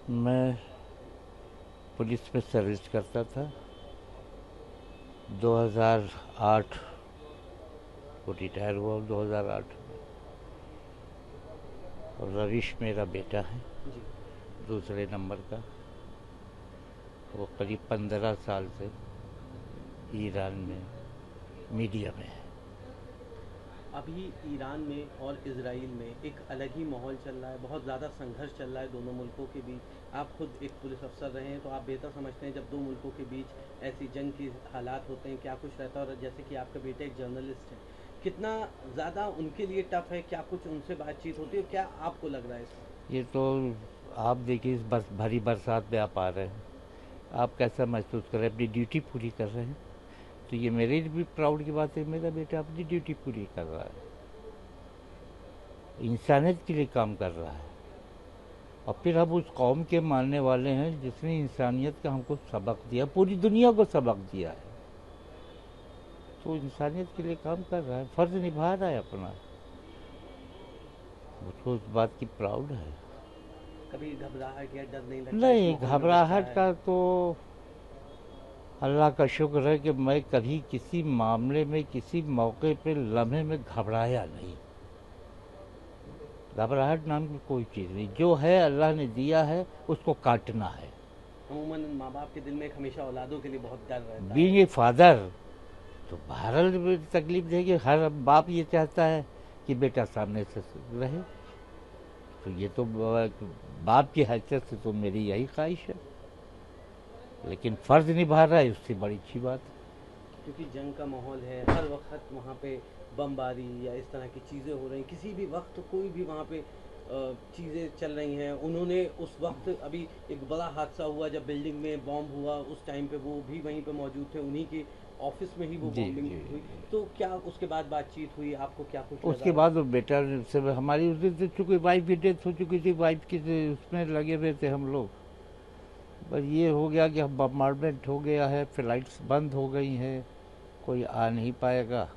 मैं पुलिस में सर्विस करता था। 2008 को रिटायर हुआ हूँ, 2008 में। और रविश मेरा बेटा है, जी। दूसरे नंबर का। वो करीब 15 साल से ईरान में मीडिया में है। अभी ईरान में और इजराइल में एक अलग ही माहौल चल रहा है, बहुत ज़्यादा संघर्ष चल रहा है दोनों मुल्कों के बीच। आप खुद एक पुलिस अफसर रहे हैं तो आप बेहतर समझते हैं जब दो मुल्कों के बीच ऐसी जंग की हालात होते हैं क्या कुछ रहता है। और जैसे कि आपके बेटे एक जर्नलिस्ट हैं, कितना ज़्यादा उनके लिए टफ है, क्या कुछ उनसे बातचीत होती है, क्या आपको लग रहा है इस वक्त? ये तो आप देखिए, इस भरी बरसात में आप आ रहे हैं, आप कैसा महसूस कर रहे हैं? अपनी ड्यूटी पूरी कर रहे हैं। तो ये मेरे लिए भी प्राउड की बात है, मेरा बेटा अपनी ड्यूटी पूरी कर रहा है, इंसानियत के लिए काम कर रहा है। और फिर हम उस कौम के मानने वाले हैं जिसने इंसानियत का हमको सबक दिया, पूरी दुनिया को सबक दिया है। तो इंसानियत के लिए काम कर रहा है, फर्ज निभा रहा है अपना। मुझको उस बात की प्राउड है। कभी घबराहट या डर नहीं लगता इस नहीं, माहौल में बच्चा घबराहट है? का तो अल्लाह का शुक्र है कि मैं कभी किसी मामले में, किसी मौके पे, लम्हे में घबराया नहीं। घबराहट नाम की कोई चीज़ नहीं, जो है अल्लाह ने दिया है, उसको काटना है। अमूमन माँ बाप के दिल में एक हमेशा औलादों के लिए बहुत डर रहता बीइंग है। ए फादर, तो बहरहाल भी तकलीफ देगी। हर बाप ये चाहता है कि बेटा सामने से रहे। तो ये तो बाप की हैसियत से तो मेरी यही ख्वाहिश है। लेकिन फ़र्ज निभा रहा है, उससे बड़ी अच्छी बात है। क्योंकि जंग का माहौल है, हर वक्त वहाँ पे बमबारी या इस तरह की चीज़ें हो रही हैं, किसी भी वक्त कोई भी वहाँ पे चीज़ें चल रही हैं। उन्होंने उस वक्त अभी एक बड़ा हादसा हुआ जब बिल्डिंग में बॉम्ब हुआ, उस टाइम पे वो भी वहीं पे मौजूद थे, उन्हीं के ऑफिस में ही वो जी बॉम्बिंग जी हुई। जी। तो क्या उसके बाद बातचीत हुई, आपको क्या कुछ उसके लगा? बाद वो बेटा से हमारी उस दिन से, चूँकि वाइफ की डेथ हो चुकी थी, वाइफ की उसमें लगे हुए थे हम लोग। बस ये हो गया कि अब बम्बार्डमेंट हो गया है, फ्लाइट्स बंद हो गई हैं, कोई आ नहीं पाएगा।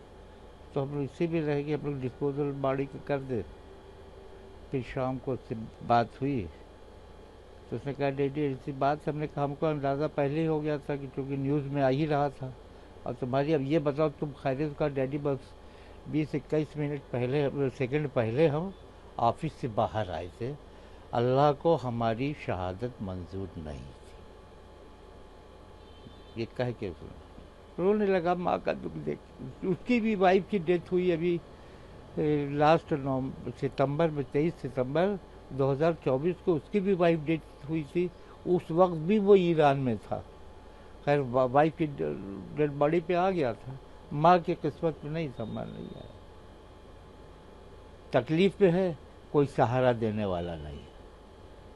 तो हम लोग इसी भी रह गए, हम लोग डिस्पोजल बॉडी का कर दे। फिर शाम को उससे बात हुई, तो उसने कहा डैडी ऐसी बात, हमने कहा हमको अंदाज़ा पहले ही हो गया था कि चूँकि न्यूज़ में आ ही रहा था। और तुम्हारी, अब ये बताओ तुम खैरियत का? डैडी बस 20-21 मिनट पहले, सेकंड पहले हम ऑफिस से बाहर आए थे, अल्लाह को हमारी शहादत मंजूर नहीं थी। ये कह के रोने लगा। माँ का दुख देख। उसकी भी वाइफ की डेथ हुई अभी लास्ट सितंबर में, 23 सितंबर 2024 को उसकी भी वाइफ डेथ हुई थी। उस वक्त भी वो ईरान में था। खैर वाइफ की डेड बॉडी पे आ गया था, माँ की किस्मत में नहीं, सम्मान नहीं आया। तकलीफ में है, कोई सहारा देने वाला नहीं।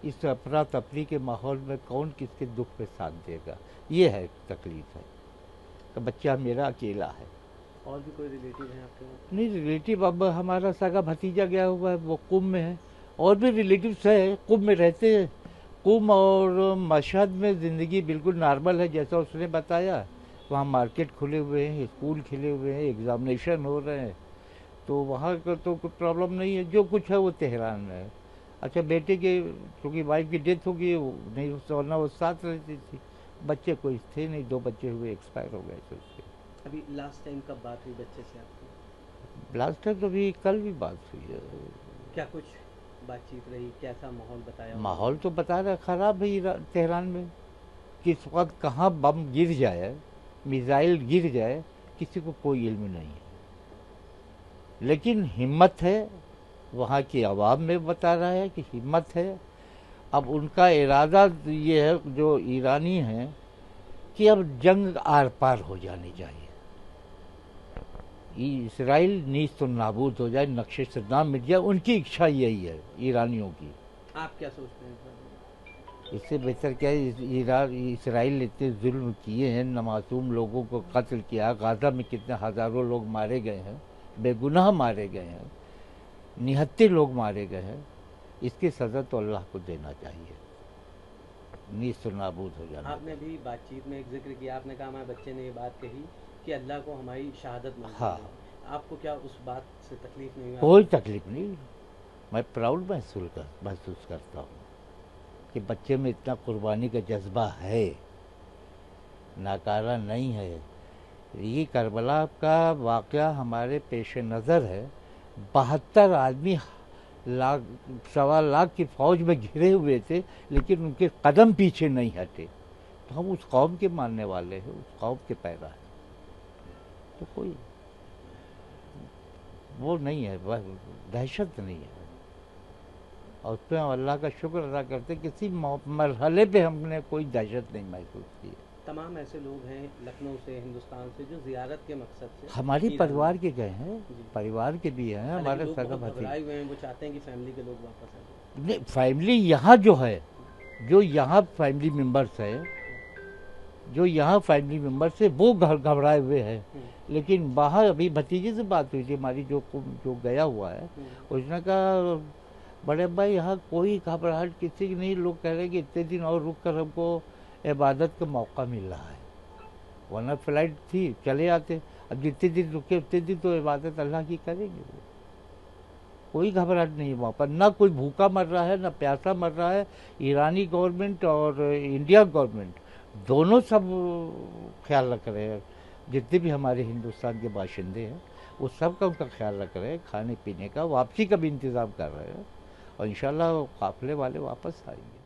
इस अफरा तफरी के माहौल में कौन किसके दुख पे साथ देगा, ये है तकलीफ है। तो बच्चा मेरा अकेला है। और भी कोई रिलेटिव हैं आपके वहाँ? नहीं, रिलेटिव अब हमारा सगा भतीजा गया हुआ है, वो कुंभ में है। और भी रिलेटिव्स है, कुंभ में रहते हैं। कुंभ और मशहद में ज़िंदगी बिल्कुल नॉर्मल है, जैसा उसने बताया। वहाँ मार्केट खुले हुए हैं, स्कूल खुले हुए हैं, एग्जामिनेशन हो रहे हैं। तो वहाँ का तो कोई प्रॉब्लम नहीं है, जो कुछ है वो तेहरान में है। अच्छा, बेटे के क्योंकि वाइफ की डेथ हो गई, नहीं वरना वो साथ रहती थी। बच्चे कोई थे नहीं, 2 बच्चे हुए, एक्सपायर हो गए थे उसके। अभी लास्ट टाइम कब बात हुई बच्चे से आपकी? लास्ट टाइम तो भी कल भी बात हुई है। क्या कुछ बातचीत रही, कैसा माहौल बताया उन्होंने? माहौल तो बता रहा ख़राब है तेहरान में। किस वक्त कहाँ बम गिर जाए, मिसाइल गिर जाए, किसी को कोई इल्म नहीं है। लेकिन हिम्मत है, वहाँ की आवाम में बता रहा है कि हिम्मत है। अब उनका इरादा ये है, जो ईरानी हैं, कि अब जंग आर पार हो जानी चाहिए। इसराइल नीस्त तो नाबूद हो जाए, नक्शे से नाम मिट जाए, उनकी इच्छा यही है ईरानियों की। आप क्या सोचते हैं इस बारे में? इससे बेहतर क्या है? ईरान इसराइल ने इतने जुल्म किए हैं, मासूम लोगों को कत्ल किया। गाजा में कितने हज़ारों लोग मारे गए हैं, बेगुनाह मारे गए हैं, निहत्थे लोग मारे गए हैं। इसकी सज़ा तो अल्लाह को देना चाहिए, नीस्त नाबूद हो जाने आपने का। भी बातचीत में एक जिक्र किया, आपने कहा हमारे बच्चे ने ये बात कही कि अल्लाह को हमारी शहादत मंजूर हाँ, है। आपको क्या उस बात से तकलीफ नहीं हुई? कोई आपको तकलीफ नहीं। मैं प्राउड महसूस करता हूँ। कि बच्चे में इतना कुर्बानी का जज्बा है, नाकारा नहीं है। ये करबला का वाक़या हमारे पेश नज़र है। 72 आदमी लाख 1.25 लाख की फ़ौज में घिरे हुए थे, लेकिन उनके कदम पीछे नहीं हटे। तो हम उस कौम के मानने वाले हैं, उस कौम के पैदा हैं। तो कोई वो नहीं है, वह दहशत नहीं है। और उसमें अल्लाह का शुक्र अदा करते, किसी मरहले पे हमने कोई दहशत नहीं महसूस की है। तमाम ऐसे लोग हैं लखनऊ से, हिंदुस्तान से, जो ज़ियारत के मकसद से हमारी ईरान परिवार में- के गए हैं, जी। परिवार के भी हैं, हालांकि हमारे लोग सगा बहुत भतीजे। घबराए हुए हैं, वो चाहते हैं कि फैमिली के लोग वापस आ जाए। नहीं, फैमिली यहाँ जो है, जो यहाँ फैमिली मेंबर्स है, जो यहाँ फैमिली मेंबर्स है, वो घबराए हुए हैं। लेकिन वहाँ अभी भतीजे से बात हुई थी हमारी, जो गया हुआ है, उसने कहा बड़े भाई यहाँ कोई घबराहट किसी की नहीं। लोग कह रहे हैं कि इतने दिन और रुक कर हमको इबादत का मौका मिल रहा है, वरना फ्लाइट थी चले आते। अब जितने दिन रुके उतने दिन तो इबादत अल्लाह की करेंगे। वो कोई घबराहट नहीं है वहाँ पर, ना कोई भूखा मर रहा है, ना प्यासा मर रहा है। ईरानी गवर्नमेंट और इंडिया गवर्नमेंट दोनों सब ख्याल रख रहे हैं। जितने भी हमारे हिंदुस्तान के बाशिंदे हैं, वो सब का उनका ख्याल रख रहे हैं, खाने पीने का, वापसी का भी इंतज़ाम कर रहे हैं। और इंशाल्लाह काफ़िले वाले वापस आएंगे।